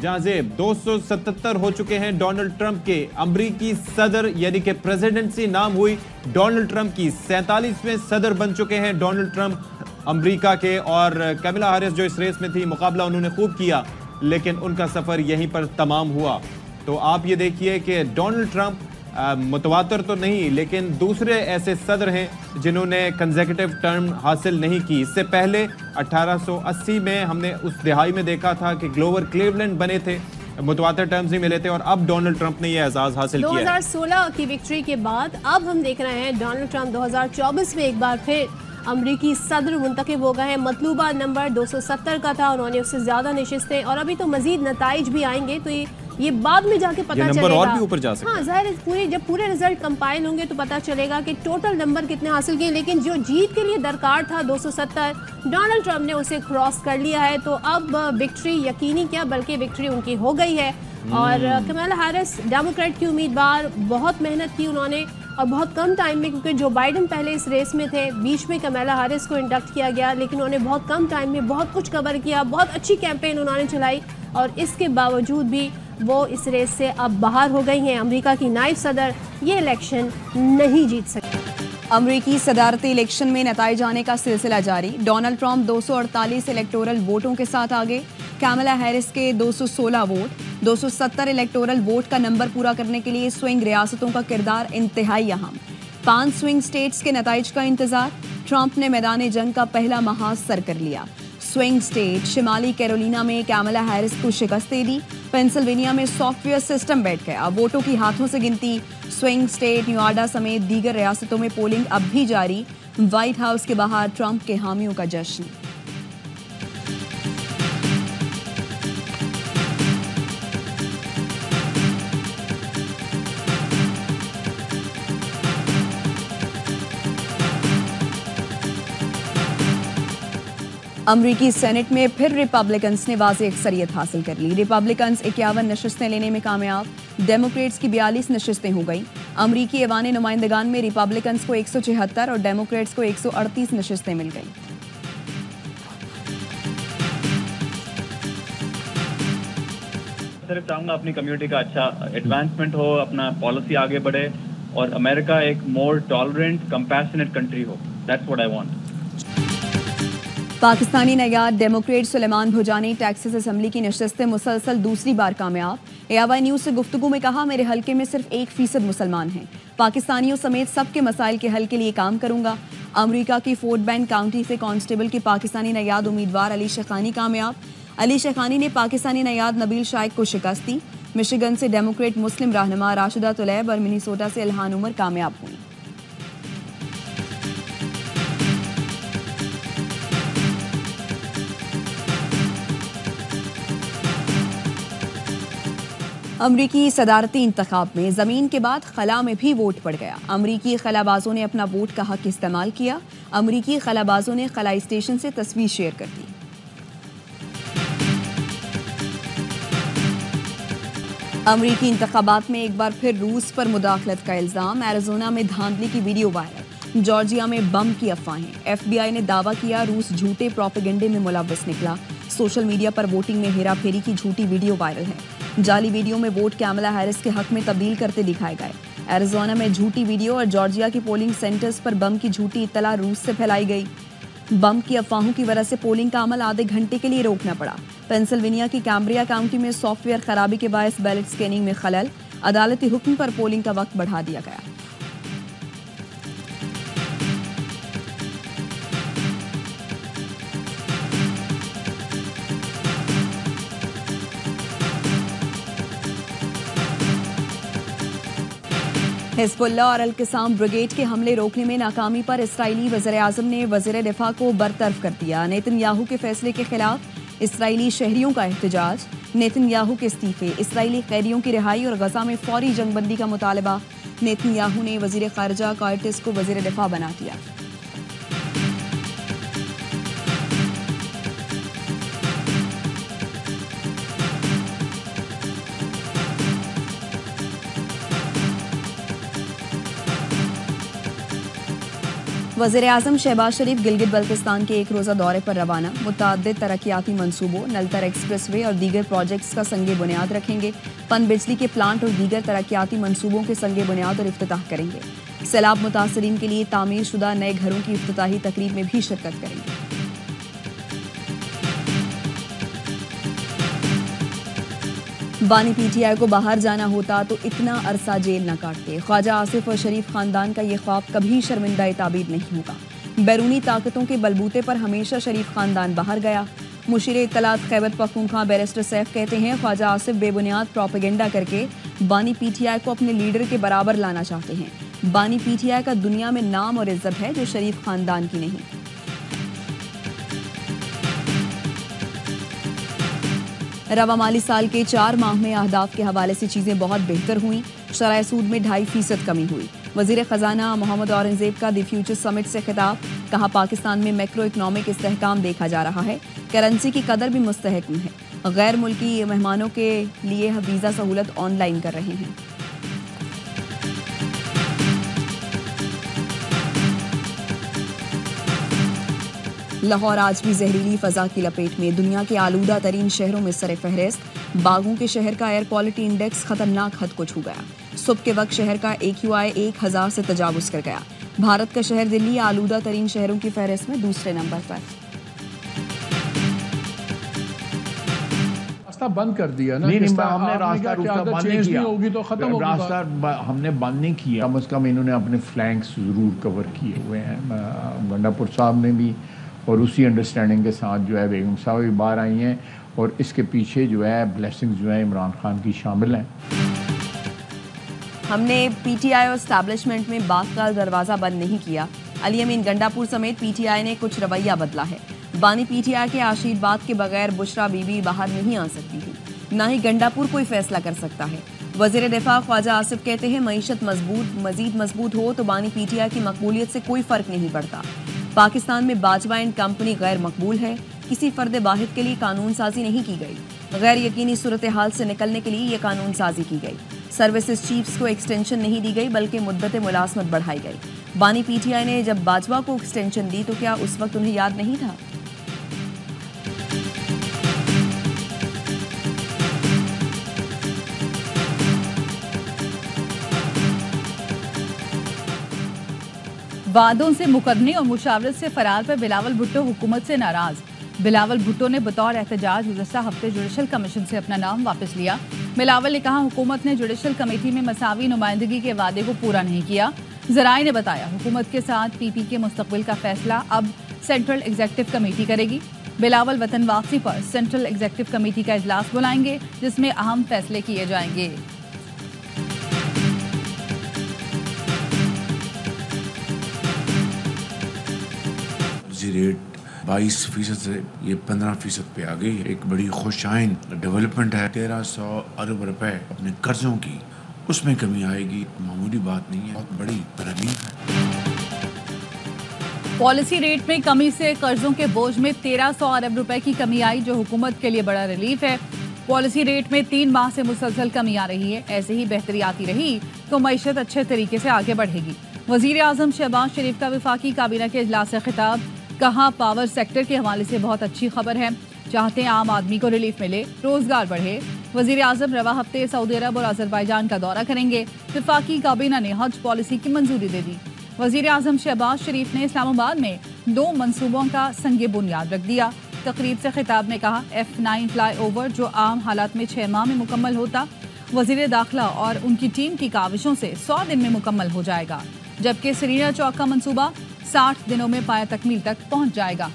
जहां जेब 277 हो चुके हैं डोनाल्ड ट्रंप के। अमरीकी सदर यानी कि प्रेसिडेंसी नाम हुई डोनाल्ड ट्रंप की। 47वें सदर बन चुके हैं डोनाल्ड ट्रंप अमरीका के। और कैमला हैरिस जो इस रेस में थी, मुकाबला उन्होंने खूब किया, लेकिन उनका सफर यहीं पर तमाम हुआ। तो आप ये देखिए कि डोनाल्ड ट्रंप मुतवातर तो नहीं, लेकिन दूसरे ऐसे सदर हैं जिन्होंने कंसेक्यूटिव टर्म हासिल नहीं की। इससे पहले 1880 में हमने उस दिहाई में देखा था कि ग्लोवर क्लीवलैंड बने थे, मुतवातर टर्म्स ही मिले थे, और अब डोनाल्ड ट्रंप ने यह एजाज हासिल किया है। 2016 की विक्ट्री के बाद अब हम देख रहे हैं डोनाल्ड ट्रंप 2024 में एक बार फिर अमरीकी सदर मुंतखब हो गए हैं। मतलूबा नंबर 270 का था, उन्होंने उससे ज्यादा नशिस्तें, और अभी तो मजीद नताइज भी आएंगे, तो ये बाद में जाके पता चलेगा। और भी ऊपर जा सकता है। हाँ, जाहिर जब पूरे रिजल्ट कंपाइल होंगे तो पता चलेगा कि टोटल नंबर कितने हासिल किए। लेकिन जो जीत के लिए दरकार था 270, डोनाल्ड ट्रंप ने उसे क्रॉस कर लिया है। तो अब विक्ट्री यकीनी क्या, बल्कि विक्ट्री उनकी हो गई है। और कैमला हैरिस डेमोक्रेट की उम्मीदवार, बहुत मेहनत की उन्होंने और बहुत कम टाइम में, क्योंकि जो बाइडन पहले इस रेस में थे, बीच में कैमला हैरिस को इंडक्ट किया गया, लेकिन उन्होंने बहुत कम टाइम में बहुत कुछ कवर किया, बहुत अच्छी कैंपेन उन्होंने चलाई, और इसके बावजूद भी वो इस रेस से अब बाहर हो गई हैं। अमेरिका की नायब सदर ये इलेक्शन नहीं जीत सकती। अमरीकी सदारती इलेक्शन में नताइज आने का सिलसिला जारी। डोनाल्ड ट्रंप 248 इलेक्टोरल वोटों के साथ आगे, कैमला हैरिस के 216 वोट। 270 इलेक्टोरल वोट का नंबर पूरा करने के लिए स्विंग रियासतों का किरदार इंतहाई अहम। 5 स्विंग स्टेट्स के नताइज का इंतजार। ट्रंप ने मैदान जंग का पहला महाज सर कर लिया। स्विंग स्टेट शिमाली कैरोलिना में कैमला हैरिस को शिकस्त दे दी। पेंसिल्वेनिया में सॉफ्टवेयर सिस्टम बैठ गया, वोटों की हाथों से गिनती। स्विंग स्टेट न्यूआडा समेत दीगर रियासतों में पोलिंग अब भी जारी। व्हाइट हाउस के बाहर ट्रंप के हामियों का जश्न। अमरीकी सेनेट में फिर रिपब्लिकन्स ने वाज़ेह अक्सरियत हासिल कर ली। रिपब्लिकन्स 51 नशिस्तें लेने में कामयाब, डेमोक्रेट्स की 42 नशिस्तें हो गई। अमरीकी ऐवान नुमाइंदगान में रिपब्लिकन्स को 176 और डेमोक्रेट्स को 138 नशिस्तें मिल गई। सिर्फ चाहूंगा अपनी कम्युनिटी का अच्छा एडवांसमेंट हो, अपना पॉलिसी आगे बढ़े, और अमेरिका एक मोर टॉलरेंट कंपैशनेट कंट्री हो। That's what I want. Pakistani नयाद democrat Suleman Bhojani Texas assembly की नशिस्तें मुसलसल दूसरी बार कामयाब। एआईवाई न्यूज़ से गुफ्तगू में कहा, मेरे हल्के में सिर्फ 1% मुसलमान हैं। पाकिस्तानियों समेत सबके मसाइल के हल के लिए काम करूंगा। अमेरिका की फोर्ट बेंड काउंटी से कांस्टेबल की पाकिस्तानी नयाद उम्मीदवार अली शेखानी कामयाब। अली शेखानी ने पाकिस्तानी नयाद नबील शाइक को शिकस्त दी। मिशिगन से डेमोक्रेट मुस्लिम रहनुमा राशिदा तुलैब और मिनीसोटा से इल्हान उमर कामयाब हुई। अमरीकी सदारती इंतखाब में ज़मीन के बाद खला में भी वोट पड़ गया। अमरीकी खलाबाजों ने अपना वोट का हक इस्तेमाल किया। अमरीकी खलाबाजों ने खलाई स्टेशन से तस्वीर शेयर कर दी। अमरीकी इंतखाबात में एक बार फिर रूस पर मुदाखलत का इल्ज़ाम। एरिज़ोना में धांधली की वीडियो वायरल। जॉर्जिया में बम की अफवाहें। FBI ने दावा किया रूस झूठे प्रोपेगेंडे में मुलव्वस निकला। सोशल मीडिया पर वोटिंग में हेरा फेरी की झूठी वीडियो वायरल है। जाली वीडियो में वोट कैमला हैरिस के हक में तब्दील करते दिखाए गए। एरिज़ोना में झूठी वीडियो और जॉर्जिया की पोलिंग सेंटर्स पर बम की झूठी इत्तला रूस से फैलाई गई। बम की अफवाहों की वजह से पोलिंग का अमल आधे घंटे के लिए रोकना पड़ा। पेंसिल्वेनिया की कैम्ब्रिया काउंटी में सॉफ्टवेयर खराबी के बायस बैलेट स्कैनिंग में खलल। अदालती हुक्म पर पोलिंग का वक्त बढ़ा दिया गया। हिज़्बुल्लाह और अल-क़िसाम ब्रिगेड के हमले रोकने में नाकामी पर इस्राईली वज़ीर-ए-आज़म ने वज़ीर दिफ़ा को बरतरफ कर दिया। नेतन्याहू के फैसले के खिलाफ इस्राईली शहरियों का एहतजाज। नेतन्याहू के इस्तीफे, इस्राईली कैदियों की रिहाई और गज़ा में फौरी जंगबंदी का मुतालबा। नेतन्याहू ने वज़ीर ख़ारिजा कार्टिस को वज़ीर दिफ़ा बना दिया। वज़ीर आज़म शहबाज शरीफ गिलगित बल्तिस्तान के एक रोज़ा दौरे पर रवाना। मुतअद्दिद तरक्याती मंसूबों, नलतर एक्सप्रेस वे और दीगर प्रोजेक्ट्स का संगे बुनियाद रखेंगे। पन बिजली के प्लांट और दीगर तरक्याती मंसूबों के संगे बुनियाद और इफ्तिताह करेंगे। सैलाब मुतासरीन के लिए तामीर शुदा नए घरों की इफ्तिताही तकरीब में भी शिरकत करेंगे। बानी पीटीआई को बाहर जाना होता तो इतना अरसा जेल न काटते। ख्वाजा आसिफ और शरीफ खानदान का ये ख्वाब कभी शर्मिंदा ताबीर नहीं होगा। बैरूनी ताकतों के बलबूते पर हमेशा शरीफ खानदान बाहर गया। मुशीर इत्तलात खैबर पख्तूनख्वा बैरिस्टर सैफ कहते हैं, ख्वाजा आसिफ बेबुनियाद प्रोपेगेंडा करके बानी पीटीआई को अपने लीडर के बराबर लाना चाहते हैं। बानी पीटीआई का दुनिया में नाम और इज्जत है जो शरीफ खानदान की नहीं। रवा माली साल के 4 माह में अहदाफ के हवाले से चीज़ें बहुत बेहतर हुई। शरह सूद में 2.5% कमी हुई। वज़ीर ख़जाना मोहम्मद औरंगज़ेब का द फ्यूचर समिट से खिताब। कहा, पाकिस्तान में मैक्रो इकनॉमिक इस्तेहकाम देखा जा रहा है। करेंसी की कदर भी मुस्तहकम है। गैर मुल्की मेहमानों के लिए वीज़ा सहूलत ऑनलाइन कर रहे हैं। लाहौर आज भी जहरीली फजा की लपेट में। दुनिया के आलूदा तरीन शहरों में सर फहरिस्त। बागों के शहर का एयर क्वालिटी इंडेक्स खतरनाक हद को छू गया। सुबह के वक्त शहर का AQI 1000 से तजावुज कर गया। भारत का शहर दिल्ली आलूदा तरीन शहरों की फहरिस्त में दूसरे नंबर पर। रास्ता बंद कर दिया ना। नहीं, हमने रास्ता बंद नहीं किया। होगी तो खत्म होगी। रास्ता हमने बंद नहीं किया। कम से कम इन्होंने अपने फ्लैंक्स जरूर कवर किए हुए हैं। गंडापुर साहब ने भी, और उसी अंडरस्टैंडिंग के साथ जो है बेगम साहब भी बाहर आई हैं, और इसके पीछे जो है ब्लेसिंग्स जो है इमरान खान की शामिल हैं। हमने पीटीआई और एस्टैब्लिशमेंट में बात का दरवाज़ा बंद नहीं किया। अली अमीन गंडापुर समेत पीटीआई ने कुछ रवैया बदला है। बानी पीटीआई के आशीर्वाद के बगैर बुशरा बीबी बाहर नहीं आ सकती थी, ना ही गंडापुर कोई फैसला कर सकता है। वज़ीर दिफा ख्वाजा आसिफ कहते हैं, मईशत मज़ीद मजबूत हो तो बानी पीटीआई की मकबूलियत से कोई फ़र्क नहीं पड़ता। पाकिस्तान में बाजवा एंड कंपनी गैर मकबूल है। किसी फ़र्द वाहिद के लिए कानून साजी नहीं की गई। गैर यकीनी सूरत हाल से निकलने के लिए ये कानून साजी की गई। सर्विसेज चीफ्स को एक्सटेंशन नहीं दी गई बल्कि मुद्दत मुलाजमत बढ़ाई गई। बानी पीटीआई ने जब बाजवा को एक्सटेंशन दी तो क्या उस वक्त उन्हें याद नहीं था? वादों से मुकदमे और मुशावरत से फरार पर बिलावल भुट्टो हुकूमत से नाराज। बिलावल भुट्टो ने बतौर एहतजाज गुज़श्ता हफ्ते जुडिशल कमीशन से अपना नाम वापस लिया। बिलावल ने कहा, हुकूमत ने जुडिशल कमेटी में मसावी नुमाइंदगी के वादे को पूरा नहीं किया। ज़राए ने बताया, हुकूमत के साथ PP के मुस्तकबिल का फैसला अब सेंट्रल एग्जीक्यूटिव कमेटी करेगी। बिलावल वतन वापसी पर सेंट्रल एग्जीक्यूटिव कमेटी का इजलास बुलाएंगे जिसमें अहम फैसले किए जाएंगे। रेट 22% से ये 15% पे आ गई। एक बड़ी खुशाइन डेवलपमेंट है। 1300 अरब रुपए अपने कर्जों की, उसमें कमी आएगी, मामूली बात नहीं है, बहुत बड़ी रिलीफ है। पॉलिसी रेट में कमी से कर्जों के बोझ में 1300 अरब रुपए की कमी आई, जो हुकूमत के लिए बड़ा रिलीफ है। पॉलिसी रेट में 3 माह से मुसलसल कमी आ रही है। ऐसे ही बेहतरी आती रही तो मईशत अच्छे तरीके से आगे बढ़ेगी। वज़ीर आज़म शहबाज शरीफ का वफाकी काबीना के इजलास से खिताब। कहा, पावर सेक्टर के हवाले से बहुत अच्छी खबर है। चाहते हैं आम आदमी को रिलीफ मिले, रोजगार बढ़े। वज़ीर आज़म रवा हफ्ते सऊदी अरब और अजरबैजान का दौरा करेंगे। वफाकी काबीना ने हज पॉलिसी की मंजूरी दे दी। वज़ीर आज़म शहबाज शरीफ ने इस्लामाबाद में 2 मंसूबों का संगे बुनियाद रख दिया। तकरीब से खिताब में कहा, F9 फ्लाई ओवर जो आम हालात में 6 माह में मुकम्मल होता, वज़ीर दाखिला और उनकी टीम की काविशों से 100 दिन में मुकम्मल हो जाएगा, जबकि सरीना चौक का मंसूबा 60 दिनों में पाया तकमील तक पहुंच जाएगा।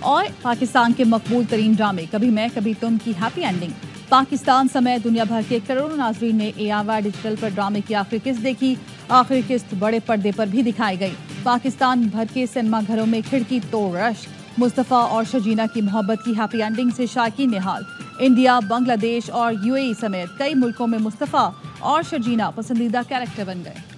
और पाकिस्तान के मकबूल तरीन ड्रामे कभी मैं कभी तुम की हैप्पी एंडिंग। पाकिस्तान समेत दुनिया भर के करोड़ों नाजरीन ने ARY डिजिटल पर ड्रामे की आखिरी किस्त देखी। आखिरी किस्त बड़े पर्दे पर भी दिखाई गई। पाकिस्तान भर के सिनेमा घरों में खिड़की तोड़ रश। मुस्तफ़ा और शर्जीना की मोहब्बत की हैप्पी एंडिंग से शायकीन निहाल। इंडिया, बांग्लादेश और UAE समेत कई मुल्कों में मुस्तफ़ा और शर्जीना पसंदीदा कैरेक्टर बन गए।